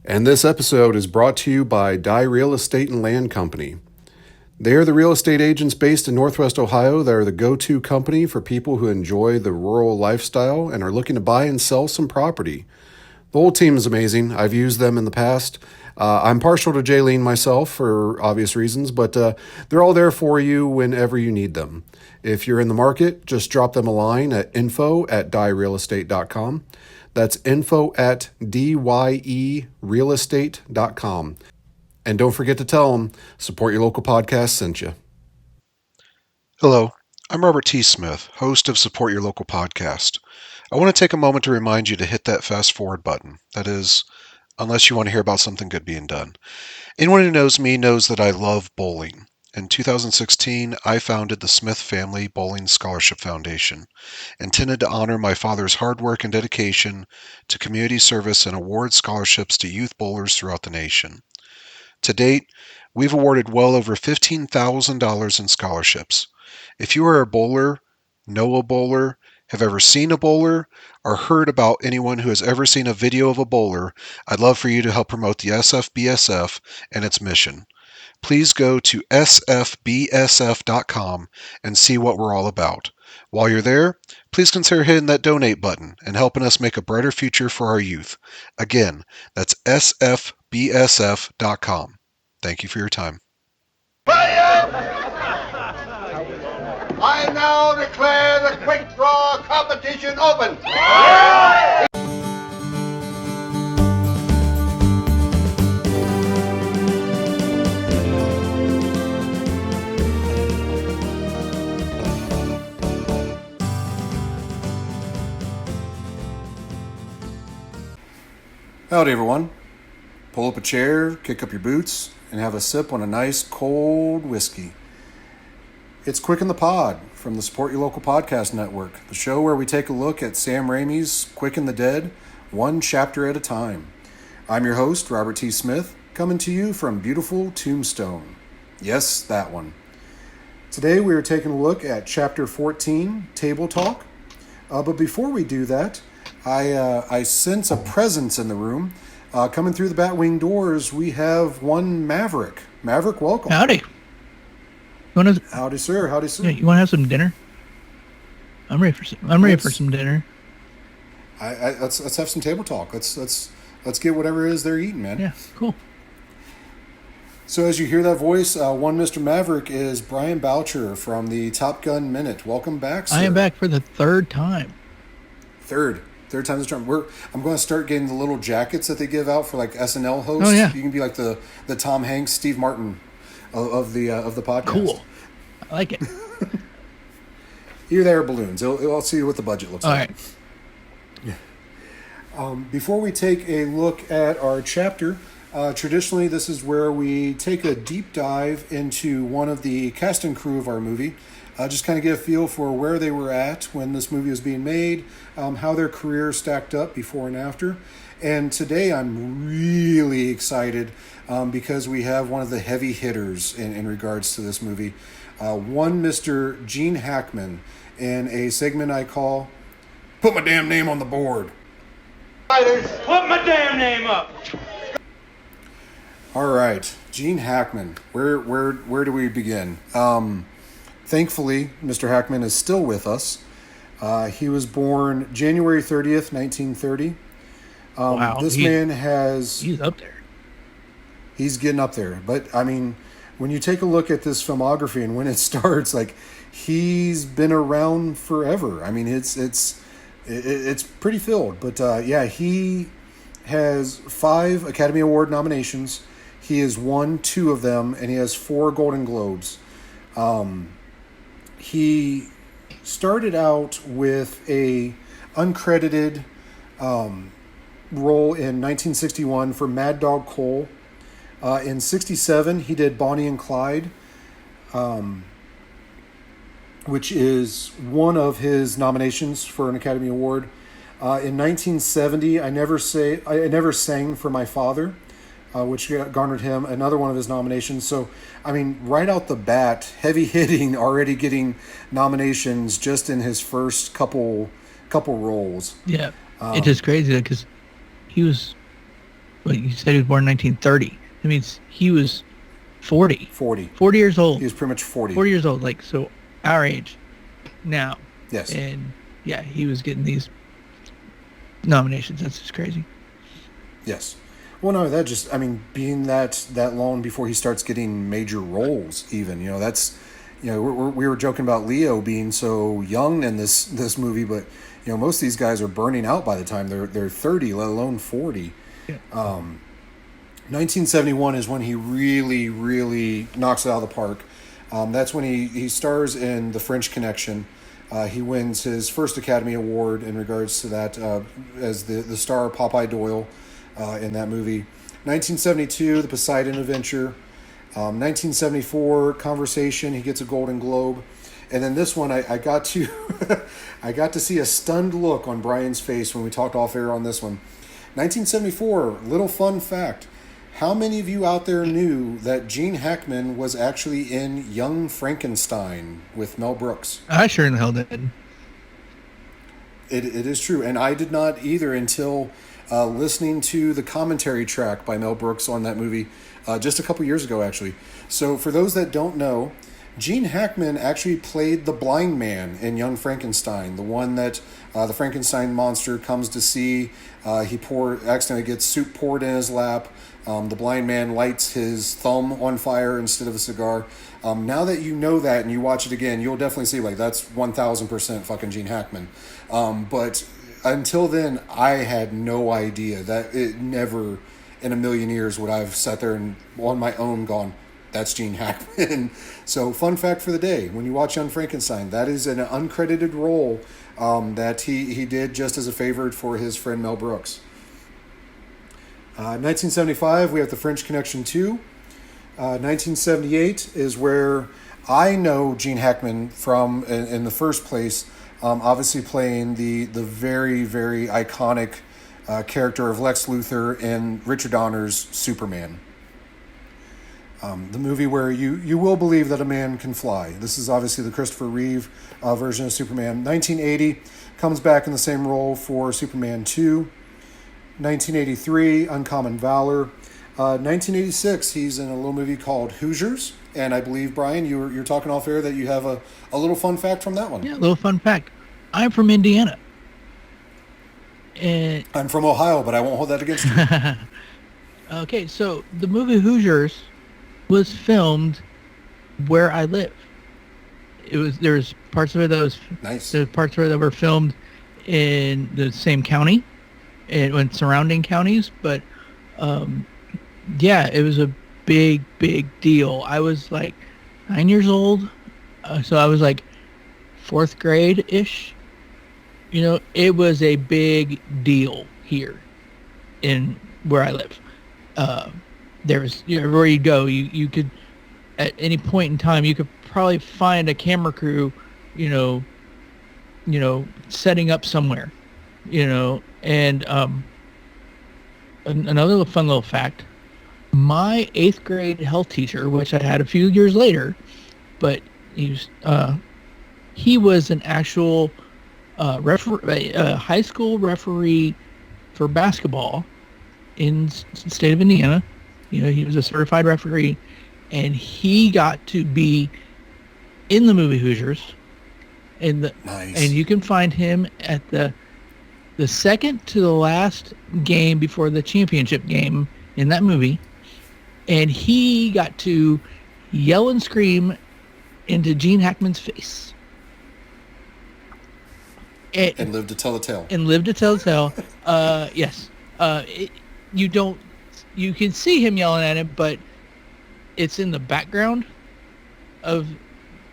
And this episode is brought to you by Dye Real Estate and Land Company. They are the real estate agents based in Northwest Ohio that are the go-to company for people who enjoy the rural lifestyle and are looking to buy and sell some property. The whole team is amazing. I've used them in the past. I'm partial to Jaylene myself for obvious reasons, but they're all there for you whenever you need them. If you're in the market, just drop them a line at info@dyerealestate.com. That's info@dyerealestate.com. And don't forget to tell them Support Your Local Podcast sent you. Hello, I'm Robert T. Smith, host of Support Your Local Podcast. I want to take a moment to remind you to hit that fast forward button. That is, unless you want to hear about something good being done. Anyone who knows me knows that I love bowling. In 2016, I founded the Smith Family Bowling Scholarship Foundation, intended to honor my father's hard work and dedication to community service and award scholarships to youth bowlers throughout the nation. To date, we've awarded well over $15,000 in scholarships. If you are a bowler, know a bowler, have ever seen a bowler, or heard about anyone who has ever seen a video of a bowler, I'd love for you to help promote the SFBSF and its mission. Please go to sfbsf.com and see what we're all about. While you're there, please consider hitting that donate button and helping us make a brighter future for our youth. Again, that's sfbsf.com. Thank you for your time. I now declare the quick draw competition open. Howdy, everyone. Pull up a chair, kick up your boots, and have a sip on a nice cold whiskey. It's Quick in the Pod from the Support Your Local Podcast Network, the show where we take a look at Sam Raimi's Quick and the Dead, one chapter at a time. I'm your host, Robert T. Smith, coming to you from beautiful Tombstone. Yes, that one. Today we are taking a look at Chapter 14, Table Talk. But before we do that, I sense a presence in the room. Coming through the Batwing doors, we have one Maverick. Maverick, welcome. Howdy. Howdy, sir. Howdy, sir. Yeah, you want to have some dinner? I'm ready for some dinner. Let's have some table talk. Let's get whatever it is they're eating, man. Yeah, cool. So as you hear that voice, one Mr. Maverick is Brian Boucher from the Top Gun Minute. Welcome back, sir. I am back for the third time. Third time's the charm. I'm going to start getting the little jackets that they give out for like SNL hosts. Oh yeah. You can be like the Tom Hanks, Steve Martin of the podcast. Cool. I like it. Either there or balloons. I'll see what the budget looks All like. right. Before we take a look at our chapter, traditionally this is where we take a deep dive into one of the cast and crew of our movie. Just kind of get a feel for where they were at when this movie was being made, how their career stacked up before and after. And today I'm really excited because we have one of the heavy hitters in regards to this movie. One Mr. Gene Hackman in a segment I call Put My Damn Name on the Board. Put my damn name up. All right, Gene Hackman. Where do we begin? Thankfully, Mr. Hackman is still with us. He was born January 30th, 1930. Wow. This man he's up there. He's getting up there. But, I mean, when you take a look at this filmography and when it starts, like, he's been around forever. I mean, it's pretty filled. But, yeah, he has 5 Academy Award nominations. He has won 2 of them, and he has 4 Golden Globes. He started out with a uncredited role in 1961 for Mad Dog Cole. In 67, he did Bonnie and Clyde, which is one of his nominations for an Academy Award. In 1970, I Never Sang for My Father, which garnered him another one of his nominations. So, I mean, right out the bat, heavy hitting, already getting nominations just in his first couple roles. Yeah, it's just crazy because he was Well, you said he was born in 1930. That means he was 40. 40. 40 years old. He was pretty much 40. 40 years old, like, so our age now. Yes. And yeah, he was getting these nominations. That's just crazy. Yes. Well, no, that just, I mean, being that long before he starts getting major roles, even, that's, we were joking about Leo being so young in this movie, but, most of these guys are burning out by the time they're 30, let alone 40. Yeah. 1971 is when he really, really knocks it out of the park. That's when he stars in The French Connection. He wins his first Academy Award in regards to that as the star Popeye Doyle in that movie. 1972, The Poseidon Adventure. 1974, Conversation. He gets a Golden Globe. And then this one, I got to I got to see a stunned look on Brian's face when we talked off air on this one. 1974, little fun fact. How many of you out there knew that Gene Hackman was actually in Young Frankenstein with Mel Brooks? I sure in the hell did. It is true. And I did not either until listening to the commentary track by Mel Brooks on that movie just a couple years ago, actually. So for those that don't know, Gene Hackman actually played the blind man in Young Frankenstein, the one that the Frankenstein monster comes to see. He accidentally gets soup poured in his lap. The blind man lights his thumb on fire instead of a cigar. Now that you know that and you watch it again, you'll definitely see, like, that's 1,000% fucking Gene Hackman. But until then, I had no idea. That it never in a million years would I have sat there and on my own gone, that's Gene Hackman. So, fun fact for the day, when you watch Young Frankenstein, that is an uncredited role that he did just as a favor for his friend Mel Brooks. 1975, we have The French Connection 2. 1978 is where I know Gene Hackman from in the first place, obviously playing the very, very iconic character of Lex Luthor in Richard Donner's Superman. The movie where you will believe that a man can fly. This is obviously the Christopher Reeve version of Superman. 1980, comes back in the same role for Superman 2. 1983, Uncommon Valor. 1986, he's in a little movie called Hoosiers. And I believe, Brian, you're talking off air that you have a little fun fact from that one. Yeah, a little fun fact. I'm from Indiana. And I'm from Ohio, but I won't hold that against you. okay, so the movie Hoosiers was filmed where I live. There's parts of it that was Nice. There's parts of it that were filmed in the same county and in surrounding counties, but yeah, it was a big deal. I was like 9 years old, so I was like 4th grade ish. It was a big deal here in where I live. There was, everywhere you go, you could, at any point in time, you could probably find a camera crew, setting up somewhere, and another fun little fact, my 8th grade health teacher, which I had a few years later, but he was an actual high school referee for basketball in the state of Indiana. He was a certified referee, and he got to be in the movie Hoosiers. Nice. And you can find him at the second to the last game before the championship game in that movie, and he got to yell and scream into Gene Hackman's face. And lived to tell the tale. Yes. You can see him yelling at him, but it's in the background of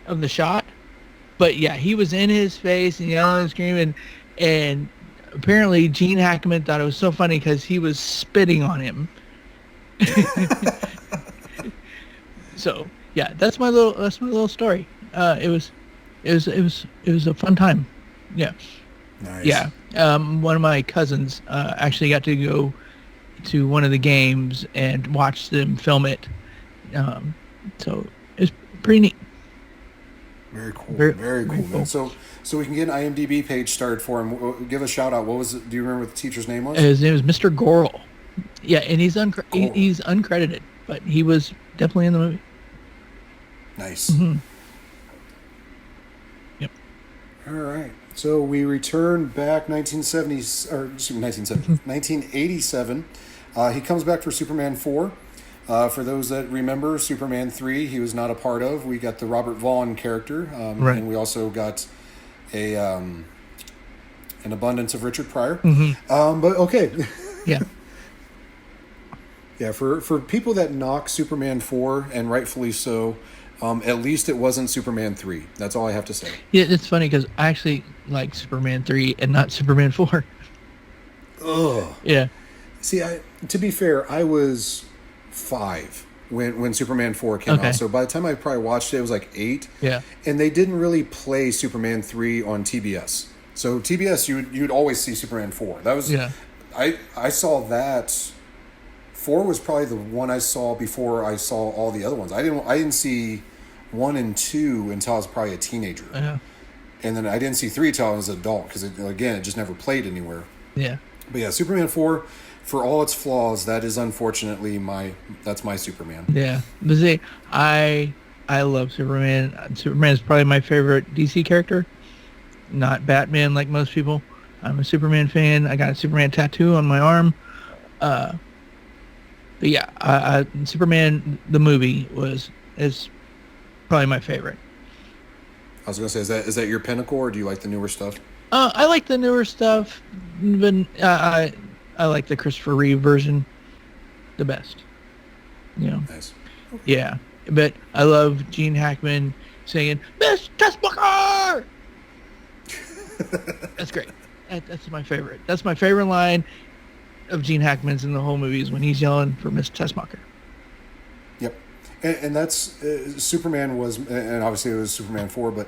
the shot. But yeah, he was in his face and yelling and screaming, and apparently Gene Hackman thought it was so funny because he was spitting on him. So yeah, that's my little story. It was a fun time. Yeah. Nice. Yeah. One of my cousins actually got to go to one of the games and watch them film it. So it was pretty neat. Very cool. Very cool. So we can get an IMDb page started for him. Give a shout out. What was it? Do you remember what the teacher's name was? His name was Mr. Gorel. Yeah, and Cool. he's uncredited, but he was definitely in the movie. Nice. Yep. All right. So we return back 1987. He comes back for Superman 4. For those that remember, Superman 3, he was not a part of. We got the Robert Vaughn character, Right. and we also got an abundance of Richard Pryor. But okay. Yeah. Yeah, for people that knock Superman 4, and rightfully so, at least it wasn't Superman 3. That's all I have to say. Yeah, it's funny because I actually like Superman 3 and not Superman 4. Ugh. Yeah. See, to be fair, I was 5 when Superman 4 came Okay. out. So by the time I probably watched it, it was like 8. Yeah. And they didn't really play Superman 3 on TBS. So TBS, you'd always see Superman 4. That was Yeah. I saw that. 4 was probably the one I saw before I saw all the other ones. I didn't see 1 and 2 until I was probably a teenager. Yeah. And then I didn't see 3 until I was an adult because, it just never played anywhere. Yeah. But yeah, Superman 4, for all its flaws, that is unfortunately that's my Superman. Yeah. But see, I love Superman. Superman is probably my favorite DC character. Not Batman like most people. I'm a Superman fan. I got a Superman tattoo on my arm. But yeah, Superman the movie is probably my favorite. I was gonna say, is that your pinnacle, or do you like the newer stuff? I like the newer stuff, but I like the Christopher Reeve version the best. You know. Nice. Yeah, but I love Gene Hackman singing "Miss Tessmacher." That's great. That's my favorite. That's my favorite line of Gene Hackman's in the whole movie is when he's yelling for Miss Tessmacher. Yep, and that's Superman was, and obviously it was Superman 4, but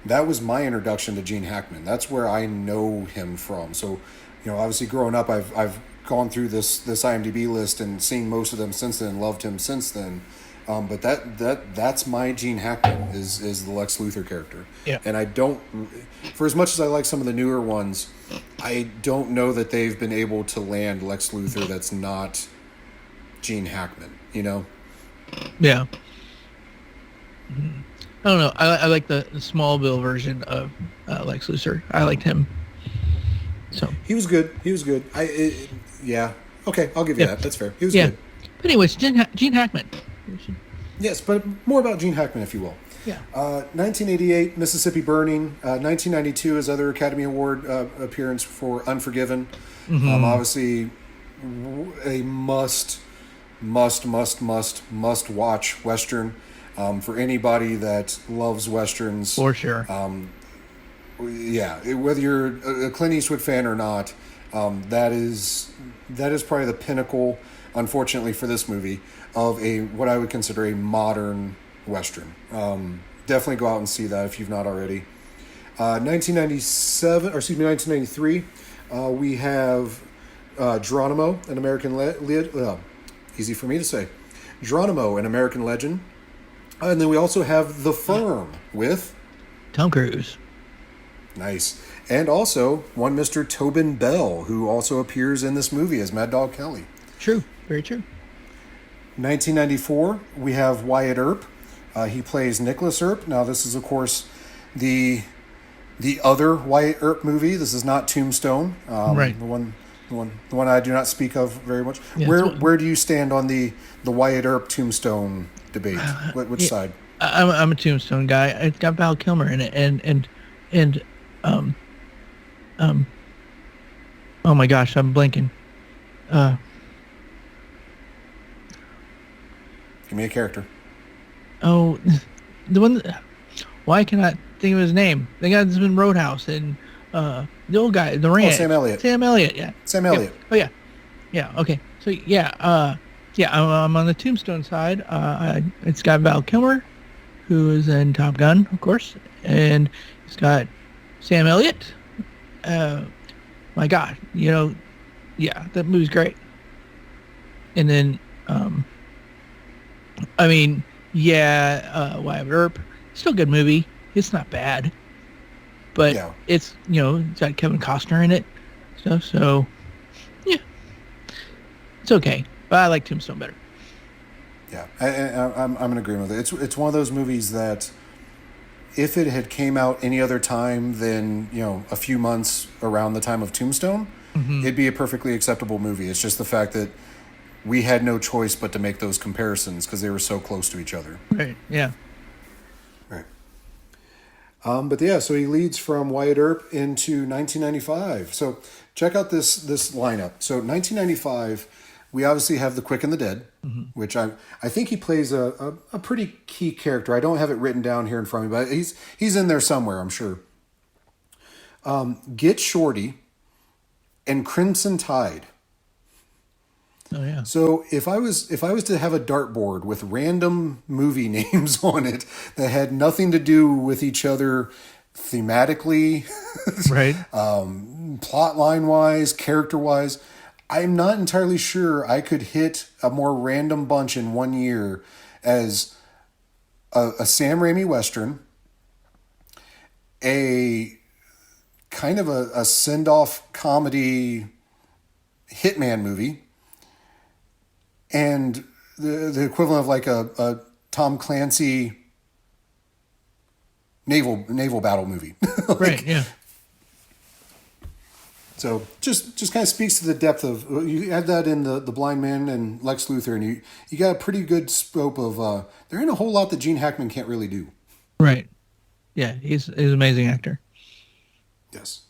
that was my introduction to Gene Hackman. That's where I know him from. So, obviously growing up, I've gone through this IMDb list and seen most of them since then, loved him since then. But that's my Gene Hackman is the Lex Luthor character. Yeah. And I don't, for as much as I like some of the newer ones, I don't know that they've been able to land Lex Luthor that's not Gene Hackman. Yeah. I don't know. I like the Smallville version of Lex Luthor. I liked him. So He was good. Yeah. Okay, I'll give you that. That's fair. He was good. But anyways, Gene Hackman. Yes, but more about Gene Hackman, if you will. Yeah. 1988, Mississippi Burning. 1992, his other Academy Award appearance for Unforgiven. Obviously, a must watch Western for anybody that loves Westerns. For sure. Yeah, whether you're a Clint Eastwood fan or not, that is probably the pinnacle, unfortunately for this movie, of what I would consider a modern Western. Definitely go out and see that if you've not already. 1993, we have Geronimo, an American easy for me to say. Geronimo, an American Legend. And then we also have The Firm with Tom Cruise. Nice. And also one Mr. Tobin Bell, who also appears in this movie as Mad Dog Kelly. True. Very true. 1994, we have Wyatt Earp. He plays Nicholas Earp. Now, this is, of course, the other Wyatt Earp movie. This is not Tombstone. Right. The one I do not speak of very much. Yeah, Where do you stand on the Wyatt Earp Tombstone debate? Which side? I'm a Tombstone guy. It's got Val Kilmer in it, and oh my gosh, I'm blanking. Give me a character. Oh, the one. Why can I think of his name? The guy that's been Roadhouse and the old guy, the ranch. Sam Elliott. Sam Elliott, yeah. Sam Elliott. Yeah. Oh yeah, yeah. Okay, so yeah, I'm on the Tombstone side. It's got Val Kilmer, who is in Top Gun, of course, and it's got Sam Elliott. My God, yeah, that movie's great. And then, Wyatt Earp, still a good movie. It's not bad, but it's it's got Kevin Costner in it, stuff. So, yeah, It's okay, but I like Tombstone better. Yeah, I'm in agreement with it. It's one of those movies that if it had came out any other time than a few months around the time of Tombstone, it'd be a perfectly acceptable movie. It's just the fact that we had no choice but to make those comparisons because they were so close to each other. Right. Yeah. Right. But yeah, so he leads from Wyatt Earp into 1995. So check out this lineup. So 1995, we obviously have The Quick and the Dead, which I think he plays a pretty key character. I don't have it written down here in front of me, but he's in there somewhere, I'm sure. Get Shorty and Crimson Tide. Oh yeah. So if I was to have a dartboard with random movie names on it that had nothing to do with each other thematically, Right. plot line wise, character wise, I'm not entirely sure I could hit a more random bunch in 1 year as a Sam Raimi Western, a kind of a send-off comedy hitman movie, and the equivalent of like a Tom Clancy naval battle movie. Right. Yeah. So just kind of speaks to the depth of, you add that in the Blind Man and Lex Luthor, and you got a pretty good scope of, there ain't a whole lot that Gene Hackman can't really do. Right. Yeah, he's an amazing actor. Yes.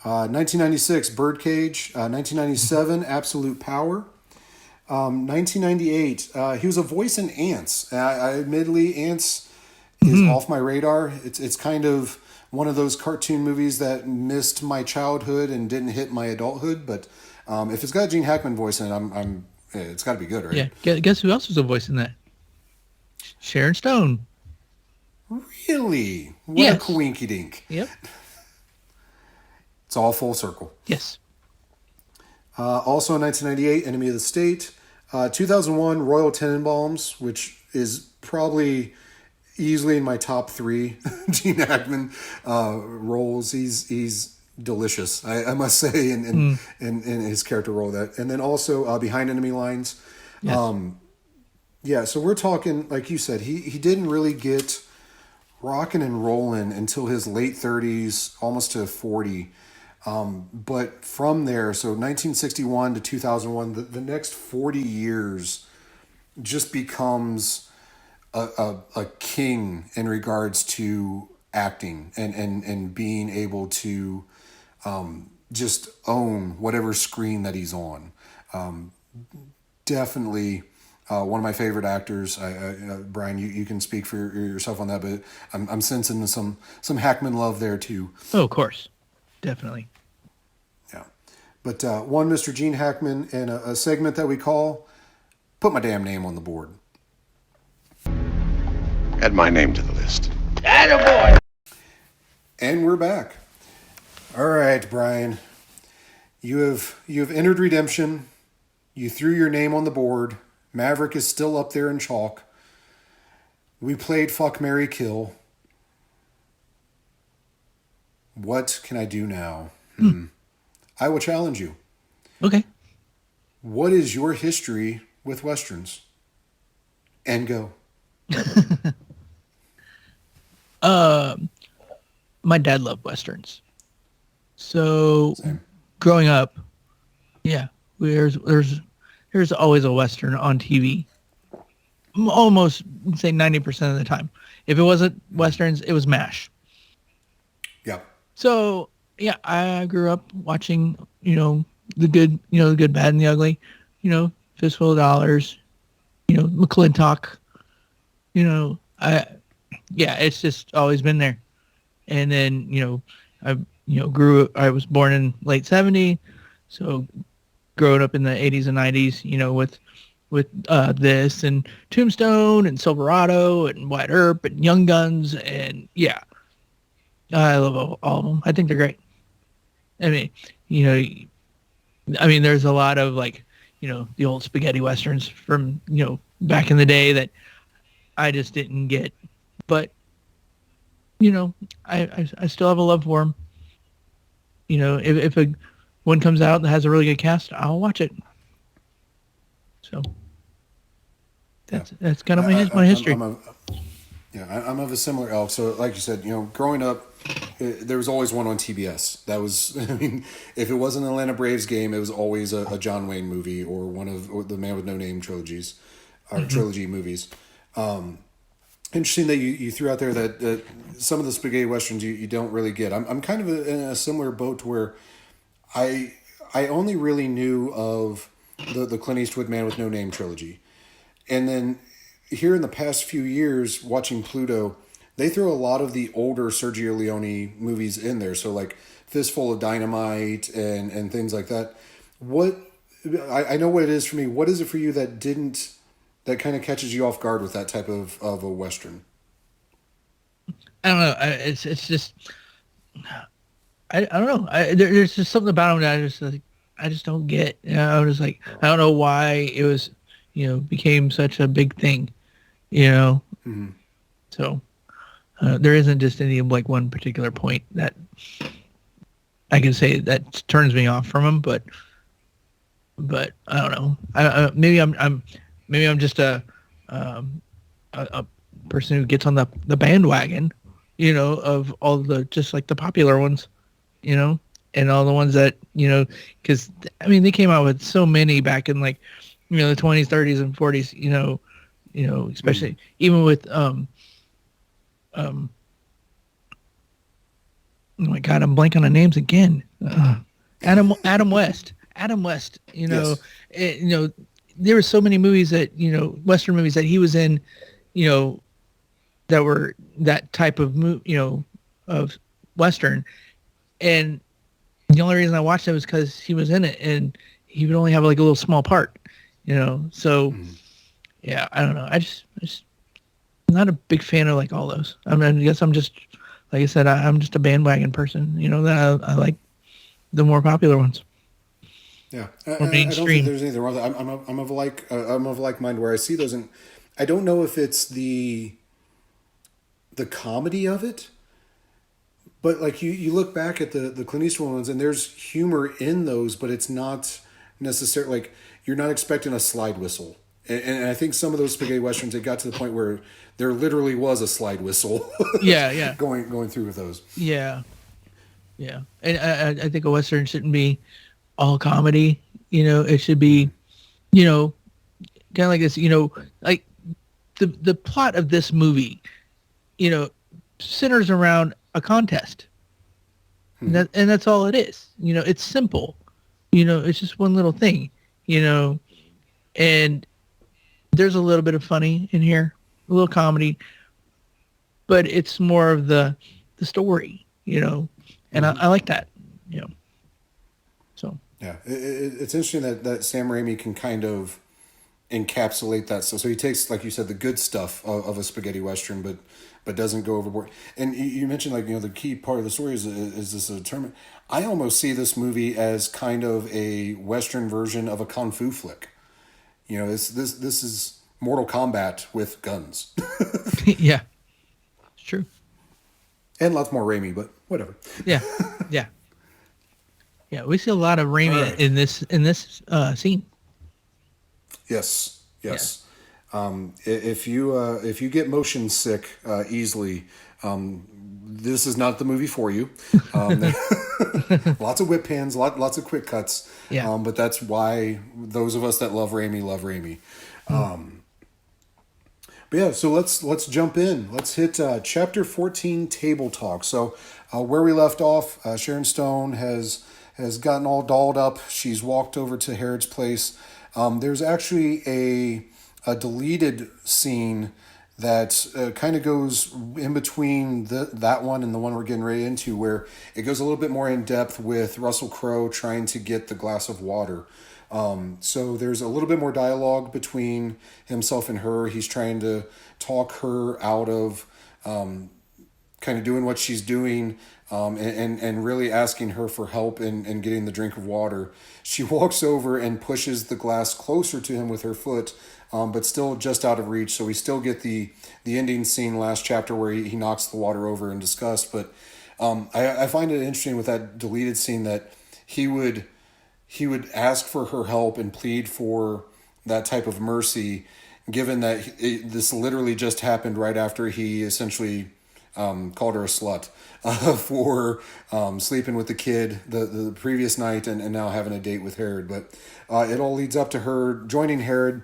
1996, Birdcage. 1997, Absolute Power. 1998, he was a voice in Ants. Admittedly, Ants is off my radar. It's kind of one of those cartoon movies that missed my childhood and didn't hit my adulthood. But if it's got a Gene Hackman voice in it, it's got to be good, right? Yeah. Guess who else was a voice in that? Sharon Stone. Really? What Yes. a coinky dink. Yep. It's all full circle. Yes. Also in 1998, Enemy of the State. 2001, Royal Tenenbaums, which is probably easily in my top 3 Gene Hackman roles. He's delicious, I must say, in his character role. That, and then also Behind Enemy Lines. Yes. Yeah, so we're talking, like you said, he didn't really get rocking and rolling until his late 30s, almost to 40. But from there, so 1961 to 2001, the next 40 years just becomes a king in regards to acting and being able to just own whatever screen that he's on. Definitely one of my favorite actors. Brian, you can speak for yourself on that, but I'm sensing some Hackman love there too. Oh, of course. Definitely. Yeah. But one Mr. Gene Hackman and a segment that we call Put My Damn Name on the Board. Add my name to the list. And we're back. All right, Brian. You have entered redemption. You threw your name on the board. Maverick is still up there in chalk. We played Fuck, Marry, Kill. What can I do now? I will challenge you. Okay. What is your history with Westerns? And go. My dad loved Westerns. So Same. growing up, yeah, there's always a Western on TV. Almost say 90% of the time. If it wasn't Westerns, it was MASH. Yeah. So yeah, I grew up watching, the good, bad, and the ugly, Fistful of Dollars, McClintock, it's just always been there. And then, I was born in late 70s. So growing up in the 80s and 90s, with this and Tombstone and Silverado and Wyatt Earp and Young Guns. And yeah, I love all of them. I think they're great. I mean, there's a lot of the old spaghetti Westerns from, back in the day that I just didn't get, but I still have a love for them. If one comes out that has a really good cast, I'll watch it. So that's kind of my history. I'm of a similar ilk. So, like you said, growing up, there was always one on TBS. That was, I mean, if it wasn't an Atlanta Braves game, it was always a John Wayne movie or one of the Man with No Name trilogies, or trilogy movies. Interesting that you threw out there that some of the spaghetti westerns you don't really get. I'm kind of in a similar boat to where I only really knew of the Clint Eastwood Man with No Name trilogy, and then here in the past few years watching Pluto, they throw a lot of the older Sergio Leone movies in there. So like Fistful of Dynamite and things like that. What I know what it is for me. What is it for you that kind of catches you off guard with that type of a Western? I don't know. It's just I don't know. There's just something about him that I just don't get. I was like, I don't know why it was, became such a big thing, Mm-hmm. So there isn't just any like one particular point that I can say that turns me off from him, but I don't know. Maybe I'm just a person who gets on the bandwagon, of all the just like the popular ones, and all the ones that because I mean they came out with so many back in like the 20s, 30s, and 40s, especially even with oh my God, I'm blanking on names again. Adam West. Yes. There were so many movies that Western movies that he was in, that were that type of of Western, and the only reason I watched it was because he was in it, and he would only have like a little small part, So, yeah, I don't know. I just I'm not a big fan of like all those. I mean, I guess I'm just like I said, I'm just a bandwagon person. That I like the more popular ones. Yeah, Or I don't mainstream. think there's anything wrong with that. I'm of like mind where I see those, and I don't know if it's the comedy of it, but like you look back at the Clint Eastwood ones, and there's humor in those, but it's not necessarily like you're not expecting a slide whistle. And I think some of those spaghetti westerns, it got to the point where there literally was a slide whistle. Yeah. going through with those. Yeah. And I think a Western shouldn't be all comedy. It should be, kind of like this. Like the plot of this movie, centers around a contest, and that's all it is. It's simple. It's just one little thing. And there's a little bit of funny in here, a little comedy, but it's more of the story, and I like that, So Yeah, it's interesting that Sam Raimi can kind of encapsulate that. So he takes, like you said, the good stuff of a spaghetti western, but doesn't go overboard. And you mentioned like the key part of the story is this a tournament. I almost see this movie as kind of a western version of a kung fu flick. This is Mortal Kombat with guns. Yeah, it's true. And lots more Raimi, but whatever. Yeah. We see a lot of Raimi Right. in this scene. Yes. If you get motion sick easily, this is not the movie for you. Lots of whip hands, lots of quick cuts. Yeah. But that's why those of us that love Raimi. But yeah, so let's jump in. Let's hit chapter 14, table talk. So where we left off, Sharon Stone has gotten all dolled up. She's walked over to Herod's place. There's actually a deleted scene that kind of goes in between that one and the one we're getting right into, where it goes a little bit more in depth with Russell Crowe trying to get the glass of water. So there's a little bit more dialogue between himself and her. He's trying to talk her out of kind of doing what she's doing, and really asking her for help in getting the drink of water. She walks over and pushes the glass closer to him with her foot, but still just out of reach. So we still get the ending scene last chapter where he knocks the water over in disgust. But I find it interesting with that deleted scene that he would ask for her help and plead for that type of mercy, given that this literally just happened right after he essentially called her a slut for sleeping with the kid the previous night and now having a date with Herod. But it all leads up to her joining Herod,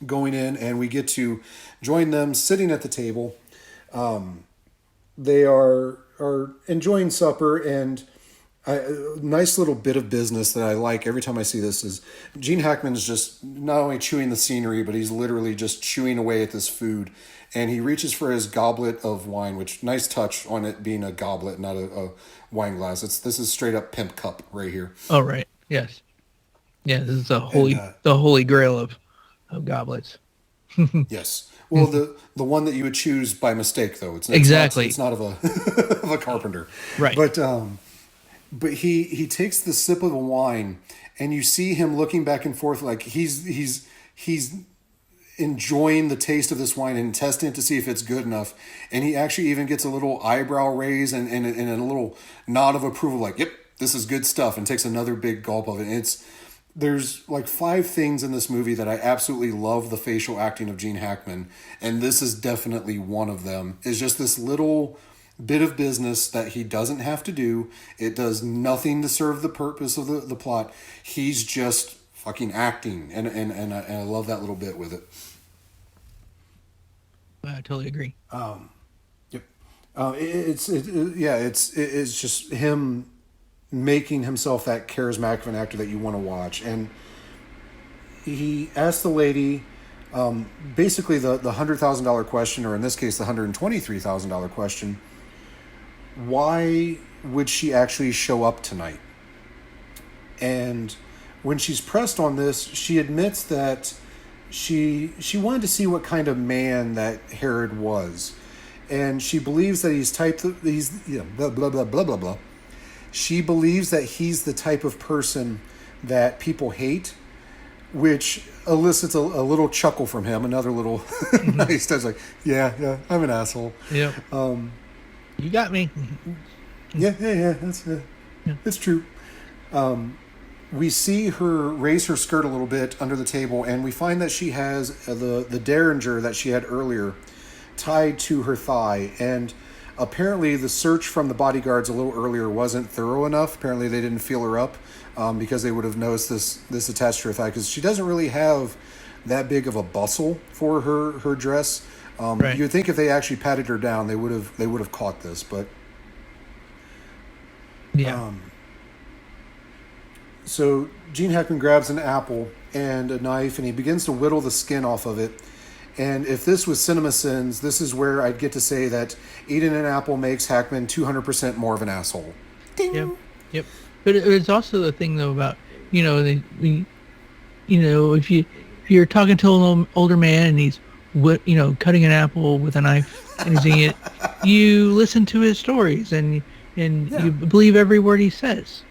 going in, and we get to join them sitting at the table. They are enjoying supper, and a nice little bit of business that I like every time I see this is Gene Hackman is just not only chewing the scenery, but he's literally just chewing away at this food. And he reaches for his goblet of wine, which nice touch on it being a goblet, not a wine glass. This is straight up pimp cup right here. Oh, right. Yes. Yeah, this is the holy grail of goblets. Yes. Well, the one that you would choose by mistake, though. It's exactly. It's not of a of a carpenter. Right. But he takes the sip of the wine, and you see him looking back and forth like he's enjoying the taste of this wine and testing it to see if it's good enough. And he actually even gets a little eyebrow raise and a little nod of approval, like, yep, this is good stuff, and takes another big gulp of it. And there's like 5 things in this movie that I absolutely love the facial acting of Gene Hackman, and this is definitely one of them. It's just this little bit of business that he doesn't have to do. It does nothing to serve the purpose of the plot. He's just fucking acting, and I love that little bit with it. I totally agree. Yep. It's just him making himself that charismatic of an actor that you want to watch. And he asked the lady basically the $100,000 question, or in this case the $123,000 question: why would she actually show up tonight? And when she's pressed on this, she admits that she wanted to see what kind of man that Herod was, and she believes that blah blah blah blah blah blah. She believes that he's the type of person that people hate, which elicits a little chuckle from him. Another little nice touch, like, yeah, I'm an asshole. Yeah. You got me. Yeah. That's it's true. We see her raise her skirt a little bit under the table, and we find that she has the derringer that she had earlier tied to her thigh. And apparently the search from the bodyguards a little earlier wasn't thorough enough. Apparently they didn't feel her up because they would have noticed this attached to her thigh, because she doesn't really have that big of a bustle for her dress. Right. You'd think if they actually patted her down, they would have caught this, but yeah. So Gene Hackman grabs an apple and a knife, and he begins to whittle the skin off of it. And if this was CinemaSins, this is where I'd get to say that eating an apple makes Hackman 200% more of an asshole. Ding. Yep. But it's also the thing, though, about, if you're talking to an older man and he's, cutting an apple with a knife and he's eating it, you listen to his stories and you believe every word he says.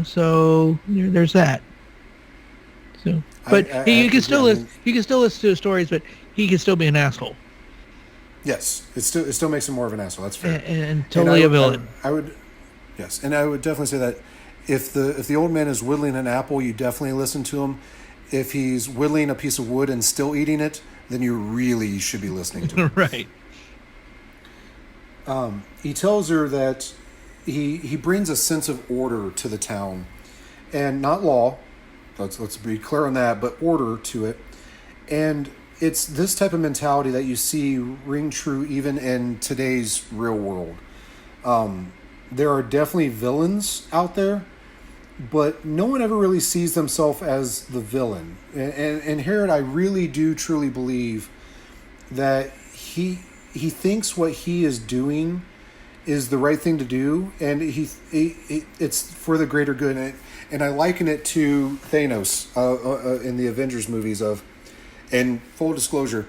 So there's that. So, but you can still listen to his stories, but he can still be an asshole. Yes, it still makes him more of an asshole. That's fair. And totally a villain. I would definitely say that if the old man is whittling an apple, you definitely listen to him. If he's whittling a piece of wood and still eating it, then you really should be listening to him. Right. He tells her that he brings a sense of order to the town, and not law. Let's be clear on that, but order to it. And it's this type of mentality that you see ring true even in today's real world. There are definitely villains out there, but no one ever really sees themselves as the villain. And Herod, I really do truly believe that he thinks what he is doing is the right thing to do, and it's for the greater good. And I liken it to Thanos in the Avengers movies and full disclosure,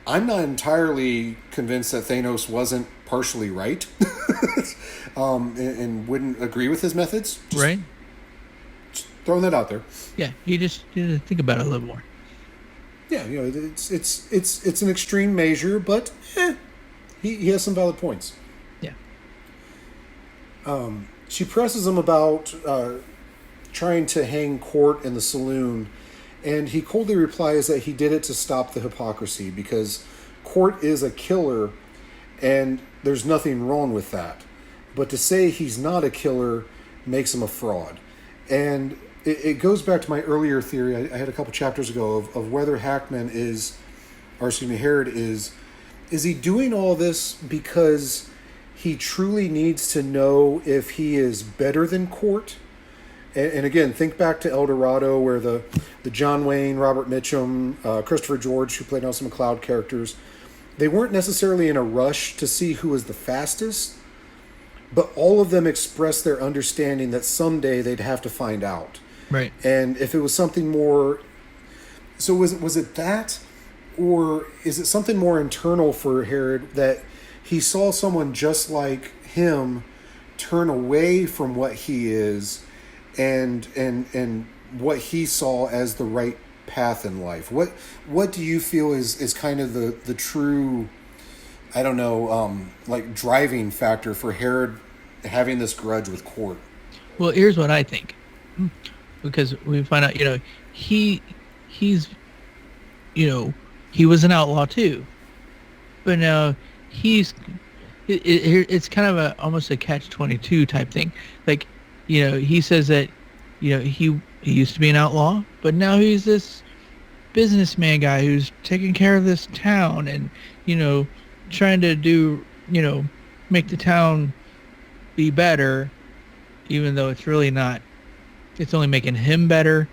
I'm not entirely convinced that Thanos wasn't partially right and wouldn't agree with his methods. Right. Just throwing that out there. Yeah, you just think about it a little more. Yeah, it's an extreme measure, but he has some valid points. Yeah. She presses him about trying to hang Court in the saloon, and he coldly replies that he did it to stop the hypocrisy because Court is a killer and there's nothing wrong with that. But to say he's not a killer makes him a fraud. And it goes back to my earlier theory I had a couple chapters ago of whether Herod is he doing all this because he truly needs to know if he is better than Court? And again, think back to El Dorado, where the John Wayne, Robert Mitchum, Christopher George, who played Nelson McLeod characters, they weren't necessarily in a rush to see who was the fastest, but all of them expressed their understanding that someday they'd have to find out. Right. And if it was something more... So was it that? Or is it something more internal for Herod that he saw someone just like him turn away from what he is and what he saw as the right path in life? What do you feel is kind of the true, I don't know, like driving factor for Herod having this grudge with Court? Well, here's what I think, because we find out, he's, he was an outlaw too, but now it's kind of almost a catch-22 type thing. Like, he says that, he used to be an outlaw, but now he's this businessman guy who's taking care of this town and, trying to do, make the town be better, even though it's really not. It's only making him better,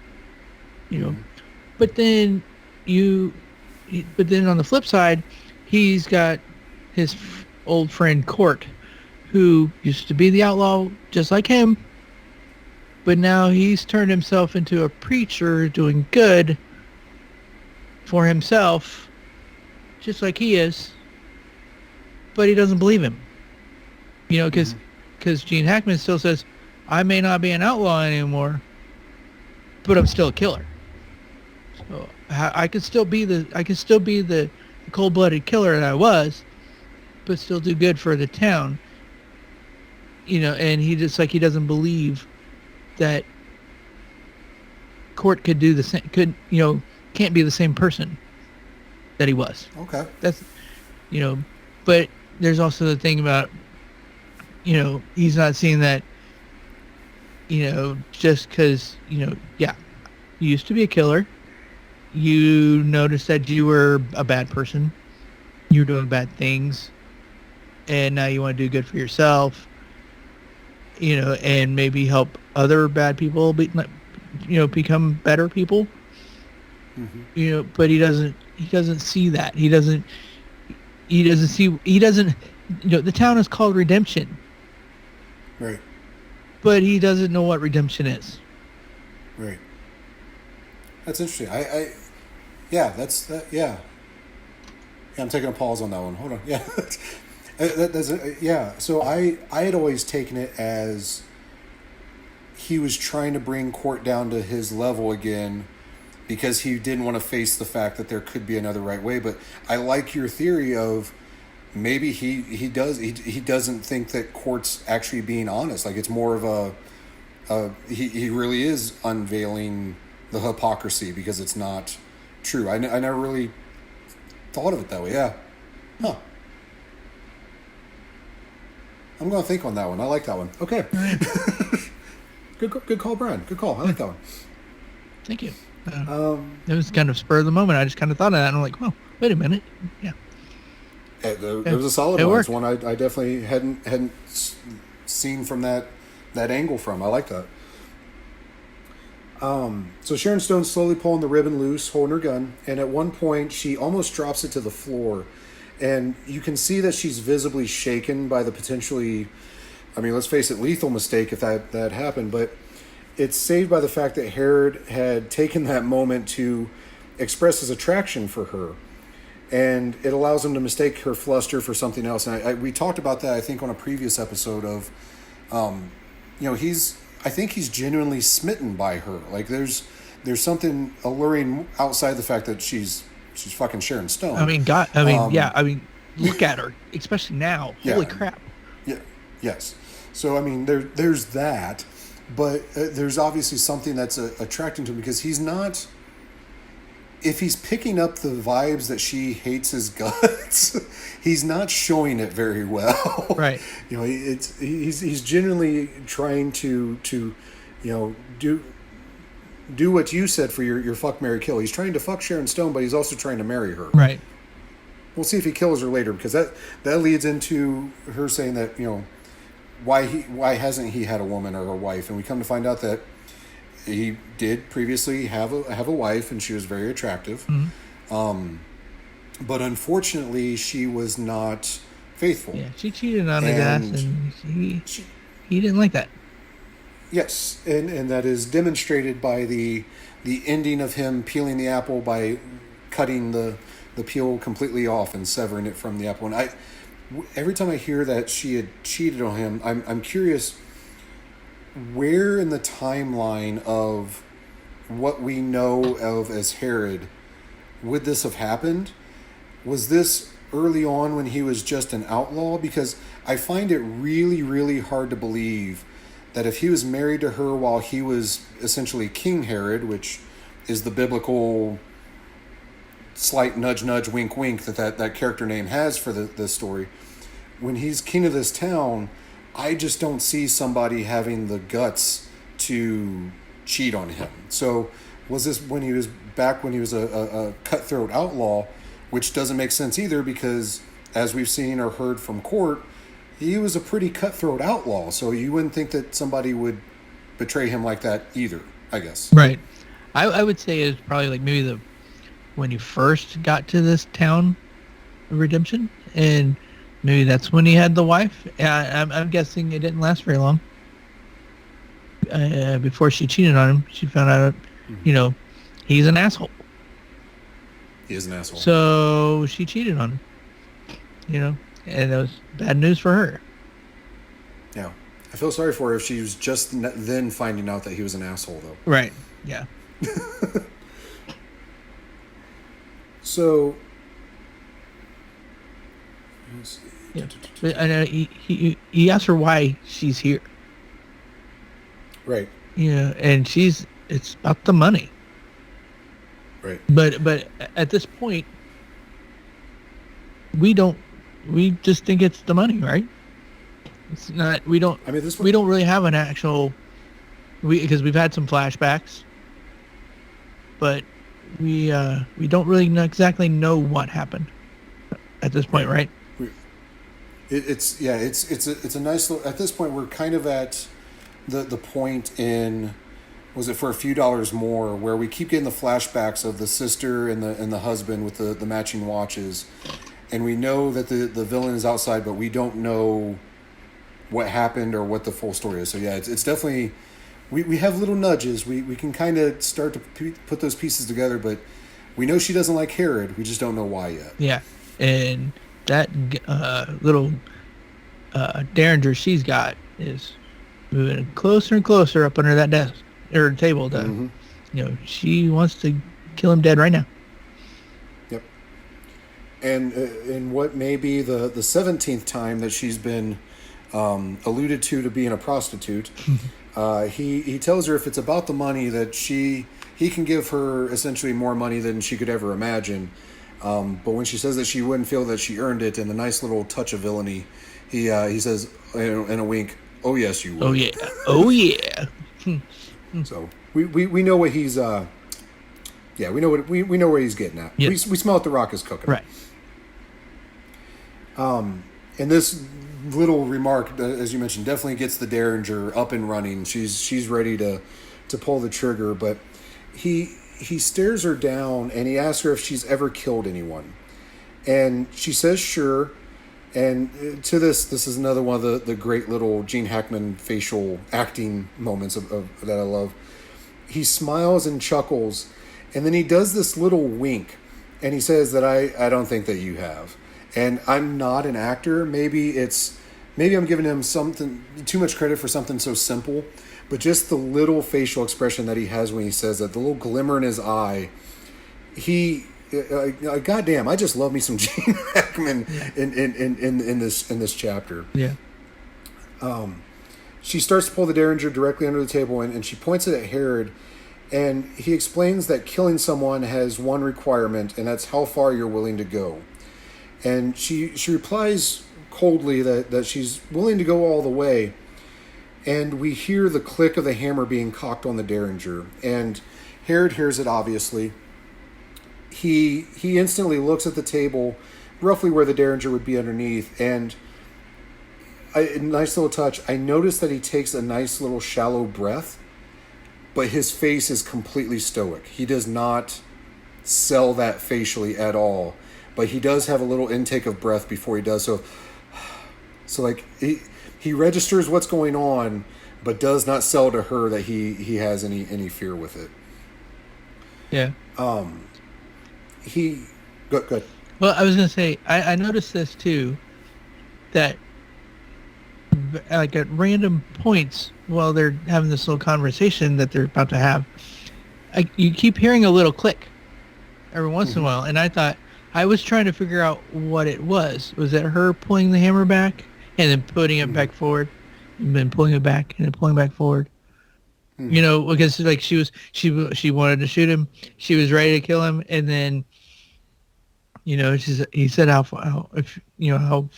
But then on the flip side, he's got his old friend Court, who used to be the outlaw just like him, but now he's turned himself into a preacher doing good for himself, just like he is, but he doesn't believe him. Because Gene Hackman still says, I may not be an outlaw anymore, but I'm still a killer. So I can still be the cold-blooded killer that I was, but still do good for the town. And he doesn't believe that Court could do the same, can't be the same person that he was. Okay. That's, but there's also the thing about, he's not seeing that, just because, you used to be a killer, you noticed that you were a bad person, you were doing bad things, and now you want to do good for yourself, and maybe help other bad people become better people. Mm-hmm. But he doesn't see that. He doesn't see, the town is called Redemption. Right. But he doesn't know what redemption is. Right. That's interesting. Yeah, yeah, I'm taking a pause on that one. Hold on. Yeah. Yeah. So I had always taken it as he was trying to bring Court down to his level again because he didn't want to face the fact that there could be another right way. But I like your theory of maybe he doesn't think that Court's actually being honest. Like it's more of he really is unveiling the hypocrisy because it's not true. I never really thought of it that way. Yeah. Huh. I'm going to think on that one. I like that one. Okay. Good call, Brian. Good call. I like that one. Thank you. It was kind of spur of the moment. I just kind of thought of that, and I'm like, well, wait a minute. Yeah. It was a solid one. It's one I definitely hadn't seen from that angle from. I like that. So Sharon Stone's slowly pulling the ribbon loose, holding her gun, and at one point she almost drops it to the floor. And you can see that she's visibly shaken by the potentially, let's face it, lethal mistake if that happened. But it's saved by the fact that Herod had taken that moment to express his attraction for her. And it allows him to mistake her fluster for something else. And we talked about that, I think, on a previous episode of, I think he's genuinely smitten by her. Like there's something alluring outside the fact that she's fucking Sharon Stone. Look at her, especially now. Holy crap. Yeah. Yes. So there's that, But there's obviously something that's attracting to him because he's not. If he's picking up the vibes that she hates his guts, he's not showing it very well. Right. You know, he's genuinely trying to do what you said for your fuck, marry, kill. He's trying to fuck Sharon Stone, but he's also trying to marry her. Right. We'll see if he kills her later because that leads into her saying that, you know, why hasn't he had a woman or a wife? And we come to find out that he did previously have a wife, and she was very attractive. Mm-hmm. But unfortunately, she was not faithful. Yeah, she cheated on his ass, and he didn't like that. Yes, and that is demonstrated by the ending of him peeling the apple by cutting the peel completely off and severing it from the apple. And every time I hear that she had cheated on him, I'm curious where in the timeline of what we know of as Herod would this have happened? Was this early on when he was just an outlaw? Because I find it really, really hard to believe that if he was married to her while he was essentially King Herod, which is the biblical slight nudge, nudge, wink, wink that character name has for the story, when he's king of this town, I just don't see somebody having the guts to cheat on him. So was this when he was a cutthroat outlaw, which doesn't make sense either because as we've seen or heard from court, he was a pretty cutthroat outlaw. So you wouldn't think that somebody would betray him like that either, I guess. Right. I would say it's probably like maybe when he first got to this town of Redemption, and maybe that's when he had the wife. I'm guessing it didn't last very long. Before she cheated on him, she found out, you know, he's an asshole. He is an asshole. So she cheated on him, you know, and it was bad news for her. Yeah. I feel sorry for her if she was just then finding out that he was an asshole, though. Right. Yeah. So... Yeah. And he asked her why she's here. Right. Yeah, and it's about the money. Right. But at this point, we just think it's the money, right? It's not. We don't. I mean, this we don't really have an actual. Because we've had some flashbacks, but we don't really exactly know what happened at this point, right? It's a nice little. At this point, we're kind of at the point in, was it For a Few Dollars More, where we keep getting the flashbacks of the sister and the husband with the matching watches, and we know that the villain is outside, but we don't know what happened or what the full story is. So yeah, it's definitely we have little nudges. We can kind of start to put those pieces together, but we know she doesn't like Herod. We just don't know why yet. Yeah, and that little derringer she's got is moving closer and closer up under that desk or table. You know, she wants to kill him dead right now. Yep. And in what may be the 17th time that she's been alluded to being a prostitute, he tells her if it's about the money that he can give her essentially more money than she could ever imagine. But when she says that she wouldn't feel that she earned it, and the nice little touch of villainy, he says in a wink, "Oh yes, you would." Oh yeah. Oh yeah. So we know what he's we know where he's getting at. Yep. We smell what the Rock is cooking. Right. And this little remark, as you mentioned, definitely gets the Derringer up and running. She's ready to pull the trigger, but he stares her down and he asks her if she's ever killed anyone, and she says sure. And to this is another one of the great little Gene Hackman facial acting moments of that I love. He smiles and chuckles, and then he does this little wink, and he says that I don't think that you have. And I'm not an actor. Maybe I'm giving him something too much credit for something so simple, but just the little facial expression that he has when he says that, the little glimmer in his eye, goddamn, I just love me some Gene Hackman in this chapter. Yeah. she starts to pull the Derringer directly under the table, and she points it at Herod, and he explains that killing someone has one requirement, and that's how far you're willing to go. And she replies coldly that she's willing to go all the way, and we hear the click of the hammer being cocked on the Derringer, and Herod hears it, obviously. He instantly looks at the table, roughly where the Derringer would be underneath, and a nice little touch. I noticed that he takes a nice little shallow breath, but his face is completely stoic. He does not sell that facially at all, but he does have a little intake of breath before he does so. So like he registers what's going on, but does not sell to her that he has any fear with it. Yeah. Good. Well, I was gonna say I noticed this too, that like at random points while they're having this little conversation that they're about to have, you keep hearing a little click every once in a while, and I was trying to figure out what it was. Was it her pulling the hammer back and then putting it back forward, and then pulling it back and then pulling back forward? You know, because like she wanted to shoot him, she was ready to kill him, and then, you know, he said how far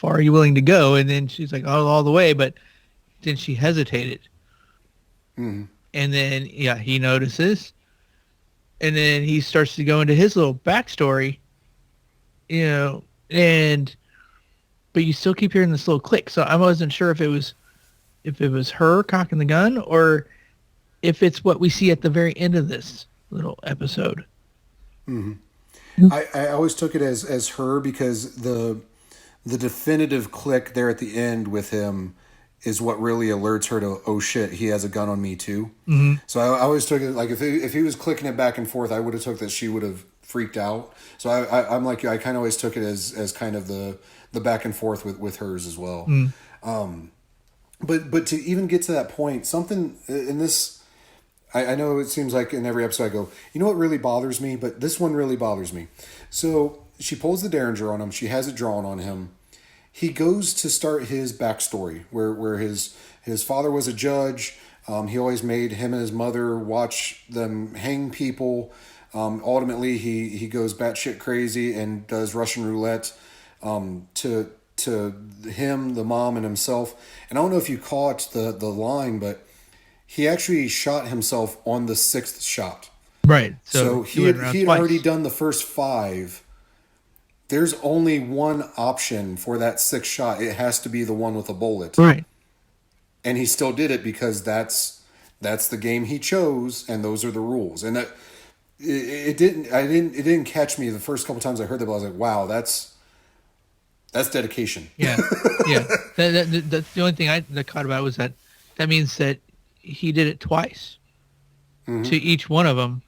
are you willing to go, and then she's like, oh, all the way, but then she hesitated, and then he notices, and then he starts to go into his little backstory, you know, but you still keep hearing this little click, so I wasn't sure if it was her cocking the gun or if it's what we see at the very end of this little episode. I always took it as her, because the definitive click there at the end with him is what really alerts her to, oh shit, he has a gun on me too. So I always took it like if he was clicking it back and forth, I would have took that she would have freaked out. So I'm like you, I kind of always took it as kind of the back and forth with hers as well. But to even get to that point, something in this. I know it seems like in every episode I go, you know what really bothers me? But this one really bothers me. So she pulls the Derringer on him. She has it drawn on him. He goes to start his backstory where his father was a judge. He always made him and his mother watch them hang people. Ultimately, he goes batshit crazy and does Russian roulette to him, the mom, and himself. And I don't know if you caught the line, but he actually shot himself on the 6th shot. Right. So he had already done the first 5. There's only one option for that 6th shot. It has to be the one with a bullet. Right. And he still did it because that's the game he chose, and those are the rules. And that it didn't catch me the first couple times I heard that, but I was like, wow, that's dedication. Yeah. Yeah. That's the only thing that caught about was that means that he did it twice to each one of them.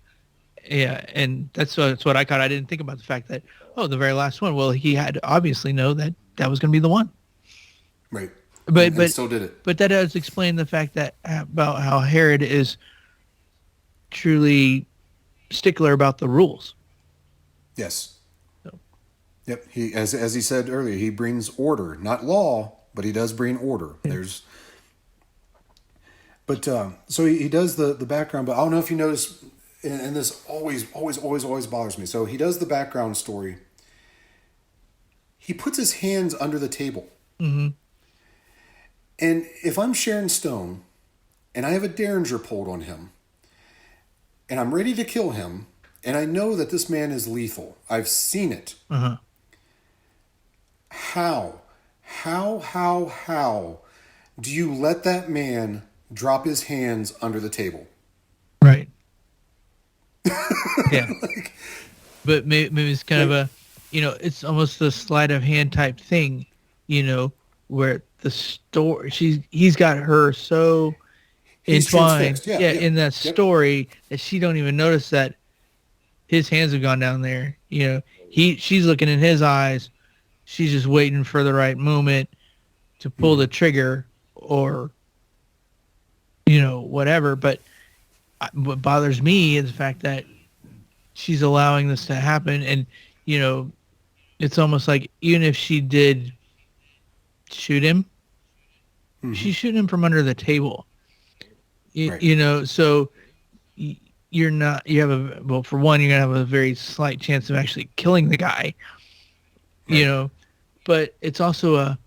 Yeah. And that's what I caught. I didn't think about the fact that, the very last one, well, he had to obviously know that was going to be the one. Right. But still did it. But that does explain the fact that about how Herod is truly stickler about the rules. Yes. So. Yep. He, as he said earlier, he brings order, not law, but he does bring order. Yeah. So he does the background, but I don't know if you notice, and this always bothers me. So he does the background story. He puts his hands under the table. And if I'm Sharon Stone, and I have a Derringer pulled on him, and I'm ready to kill him, and I know that this man is lethal, I've seen it. How do you let that man drop his hands under the table? Right. Yeah. But maybe it's kind of a, it's almost the sleight of hand type thing, where the story, he's got her so entwined in that story that she don't even notice that his hands have gone down there. She's looking in his eyes. She's just waiting for the right moment to pull the trigger or, whatever. But what bothers me is the fact that she's allowing this to happen. And, it's almost like even if she did shoot him, she's shooting him from under the table. Right. You know, so you're not, you have a, well, for one, you're going to have a very slight chance of actually killing the guy, you Right. know, but it's also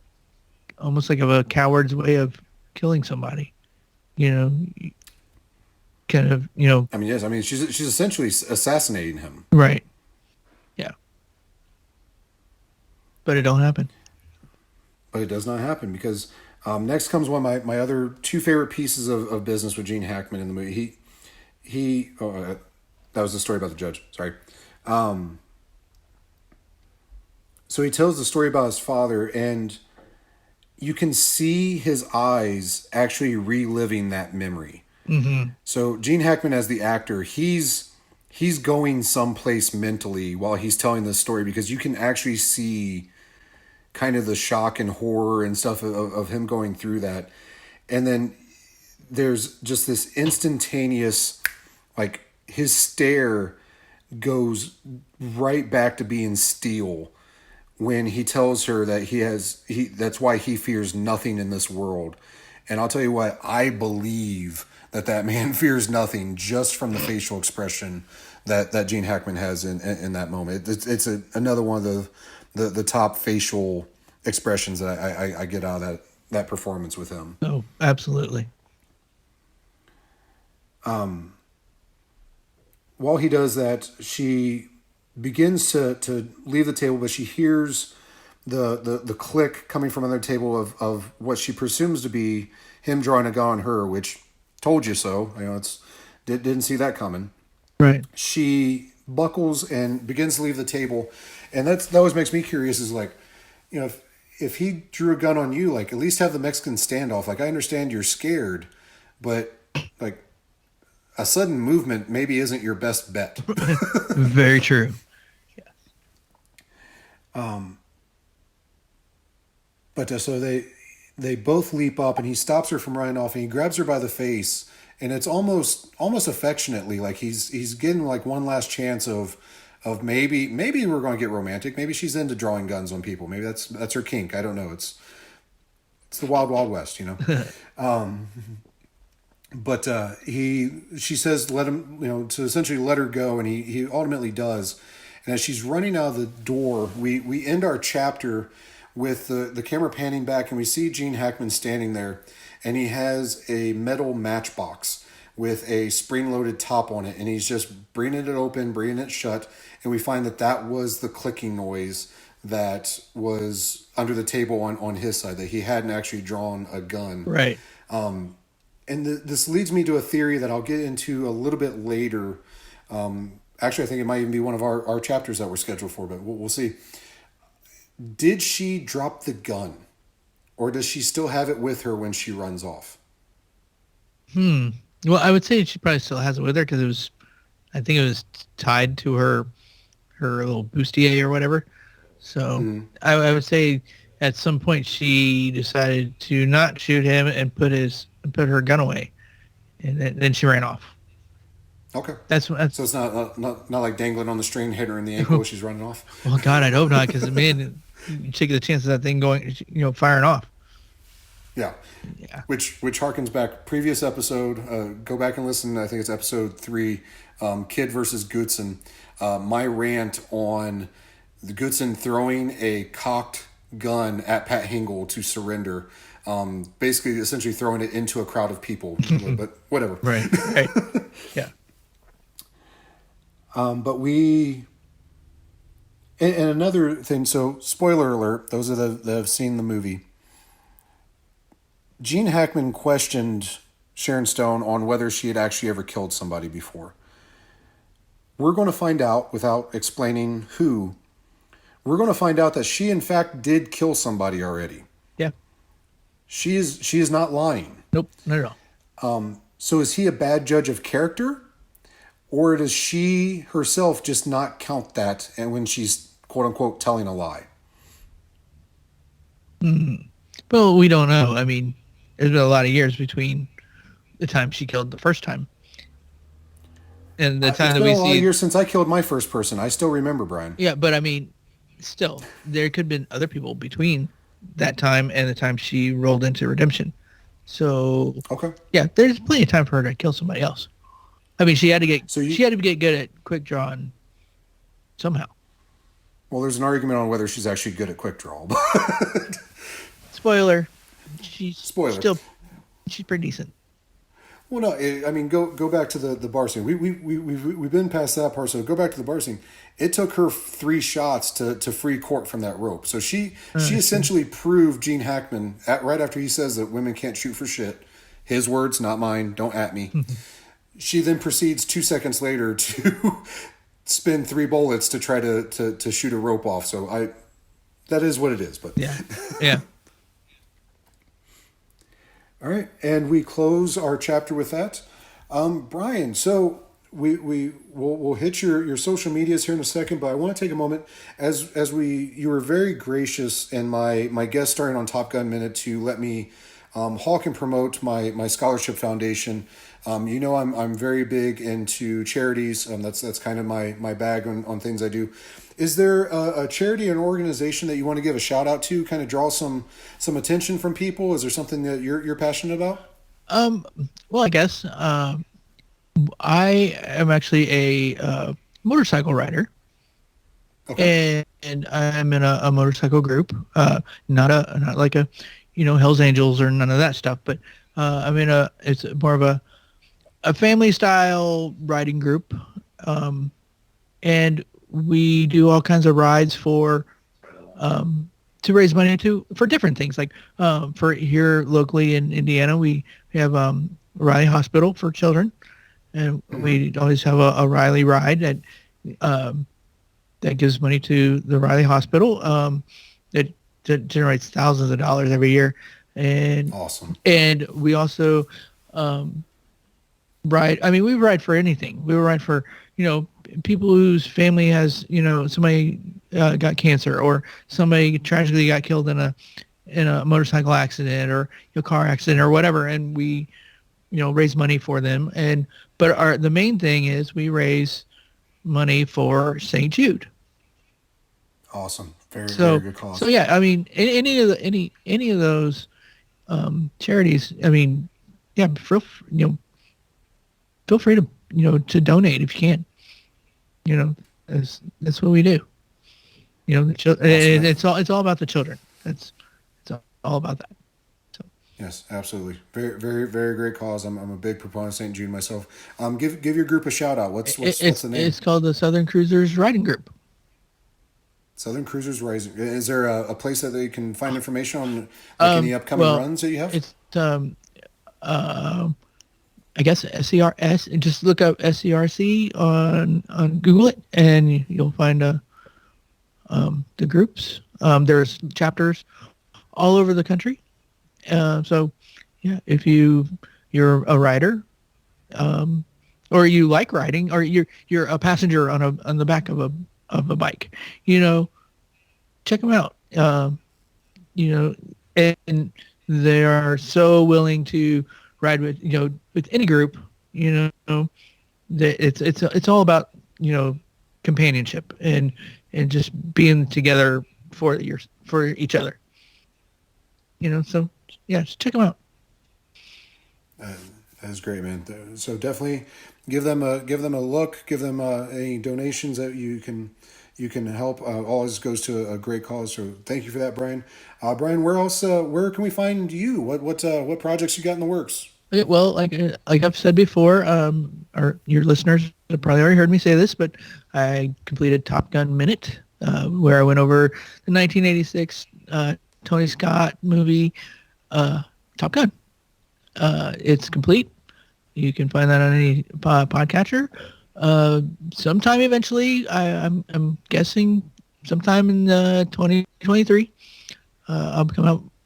almost like a coward's way of killing somebody, you know, kind of, you know. I mean, yes. I mean, she's essentially assassinating him. Right. Yeah. But it don't happen. But it does not happen because next comes one of my other two favorite pieces of business with Gene Hackman in the movie. That was the story about the judge. Sorry. So he tells the story about his father, and you can see his eyes actually reliving that memory. Mm-hmm. So Gene Hackman, as the actor, he's going someplace mentally while he's telling this story, because you can actually see kind of the shock and horror and stuff of him going through that. And then there's just this instantaneous, like, his stare goes right back to being steel when he tells her that that's why he fears nothing in this world. And I'll tell you what, I believe that man fears nothing just from the facial expression that Gene Hackman has in that moment. It's another one of the top facial expressions that I get out of that performance with him. Oh, absolutely. While he does that, she begins to leave the table, but she hears the click coming from another table of what she presumes to be him drawing a gun on her, which, told you so. You know, didn't see that coming. Right. She buckles and begins to leave the table, and that always makes me curious. Is like, you know, if he drew a gun on you, like, at least have the Mexican standoff. Like, I understand you're scared, but like, a sudden movement maybe isn't your best bet. Very true. But so they both leap up, and he stops her from running off, and he grabs her by the face, and it's almost affectionately, like he's getting like one last chance of maybe we're going to get romantic. Maybe she's into drawing guns on people. Maybe that's her kink. I don't know. It's the wild west, you know. But she says let him, you know, to essentially let her go, and he ultimately does. And as she's running out of the door, we end our chapter with the camera panning back, and we see Gene Hackman standing there, and he has a metal matchbox with a spring-loaded top on it, and he's just bringing it open, bringing it shut, and we find that was the clicking noise that was under the table on his side, that he hadn't actually drawn a gun. Right. And this leads me to a theory that I'll get into a little bit later. Actually, I think it might even be one of our chapters that we're scheduled for, but we'll see. Did she drop the gun, or does she still have it with her when she runs off? Well, I would say she probably still has it with her, because I think it was tied to her little bustier or whatever. So I would say at some point she decided to not shoot him and put her gun away, and then she ran off. Okay. That's so it's not like dangling on the string, hitting her in the ankle as she's running off. Well, God, I'd hope not, because man, you take the chance of that thing going, you know, firing off. Yeah. Which harkens back previous episode. Go back and listen. I think it's episode 3, Kid versus Goodson. My rant on the Goodson throwing a cocked gun at Pat Hingle to surrender. Basically, essentially throwing it into a crowd of people. But whatever. Right. Yeah. But and another thing, so spoiler alert, those that have seen the movie, Gene Hackman questioned Sharon Stone on whether she had actually ever killed somebody before. We're going to find out, without explaining who, we're going to find out that she in fact did kill somebody already. Yeah. She is not lying. Nope, not at all. So is he a bad judge of character? Or does she herself just not count that, and when she's quote unquote telling a lie? Well, we don't know. I mean, there's been a lot of years between the time she killed the first time and the time that we see. It's been a lot of years since I killed my first person. I still remember, Brian. Yeah, but I mean, still, there could have been other people between that time and the time she rolled into redemption. So Okay. yeah, there's plenty of time for her to kill somebody else. I mean, she had to get good at quick draw and somehow. Well, there's an argument on whether she's actually good at quick draw. Spoiler, she's Spoiler. she's pretty decent. Well, no, I mean, go back to the bar scene. We've been past that part, so go back to the bar scene. It took her 3 shots to free Court from that rope. So she essentially proved Gene Hackman right after he says that women can't shoot for shit. His words, not mine. Don't at me. She then proceeds 2 seconds later to spin 3 bullets to try to shoot a rope off. So that is what it is. But yeah. All right, and we close our chapter with that. Brian, so we'll hit your social medias here in a second, but I want to take a moment you were very gracious in my guest starring on Top Gun Minute to let me hawk and promote my scholarship foundation. I'm very big into charities. That's kind of my bag on things I do. Is there a charity or an organization that you want to give a shout out to, kind of draw some attention from people? Is there something that you're passionate about? Well, I guess I am actually a motorcycle rider. Okay. And I'm in a motorcycle group. Not like a Hell's Angels or none of that stuff, but it's more of a family style riding group. And we do all kinds of rides to raise money for different things. Like for here locally in Indiana, we have Riley Hospital for children, and we always have a Riley ride that gives money to the Riley Hospital. That generates thousands of dollars every year, and awesome. And we also ride. I mean, we ride for anything. We ride for people whose family has somebody got cancer, or somebody tragically got killed in a motorcycle accident or a car accident or whatever, and we raise money for them. But the main thing is we raise money for St. Jude. Awesome. Very good cause. So yeah, I mean, any of those charities. I mean, yeah, feel free to donate if you can. That's what we do. It's all about the children. It's all about that. So. Yes, absolutely. Very, very, very great cause. I'm a big proponent of St. Jude myself. Give your group a shout out. What's the name? It's called the Southern Cruisers Riding Group. Southern Cruisers Rising. Is there a place that they can find information on any upcoming runs that you have? It's I guess SCRS. Just look up SCRC on Google it, and you'll find the groups. There's chapters all over the country. So yeah, if you're a rider, or you like riding, or you're a passenger on the back of a bike, check them out. And they are so willing to ride with any group. That it's all about companionship and just being together for each other. So yeah, just check them out. That is great, man. So definitely give them a look. Give them any donations that you can help. Always goes to a great cause. So thank you for that, Brian. Brian, where else? Where can we find you? What projects you got in the works? Okay, well, like I've said before, or your listeners have probably already heard me say this, but I completed Top Gun Minute, where I went over the 1986 Tony Scott movie, Top Gun. It's complete. You can find that on any podcatcher. Sometime eventually, I'm guessing sometime in 2023,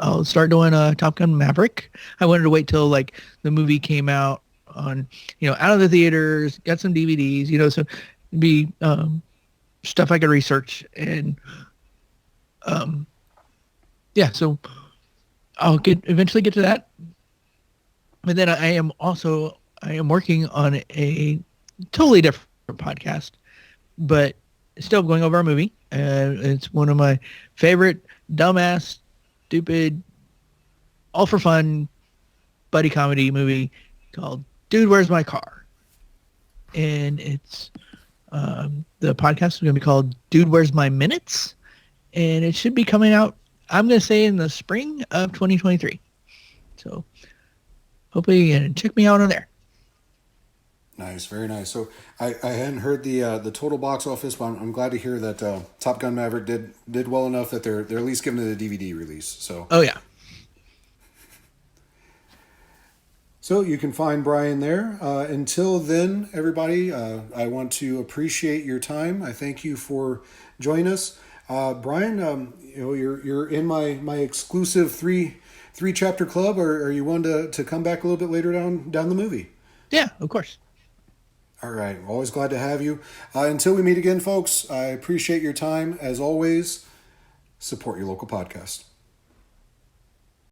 I'll start doing Top Gun Maverick. I wanted to wait till like the movie came out on, out of the theaters, got some DVDs, so it'd be stuff I could research, and yeah, so I'll eventually get to that. But then I am working on a totally different podcast, but still going over a movie. It's one of my favorite dumbass, stupid, all for fun buddy comedy movie called Dude, Where's My Car? And it's the podcast is going to be called Dude, Where's My Minutes? And it should be coming out, I'm going to say, in the spring of 2023. So hopefully you can check me out on there. Nice, very nice. So I hadn't heard the total box office, but I'm glad to hear that Top Gun Maverick did well enough that they're at least giving it a DVD release. So Oh, yeah. So you can find Brian there. Until then, everybody, I want to appreciate your time. I thank you for joining us, Brian. You're in my exclusive three chapter club. Or are you one to come back a little bit later down the movie? Yeah, of course. All right, always glad to have you. Until we meet again, folks, I appreciate your time. As always, support your local podcast.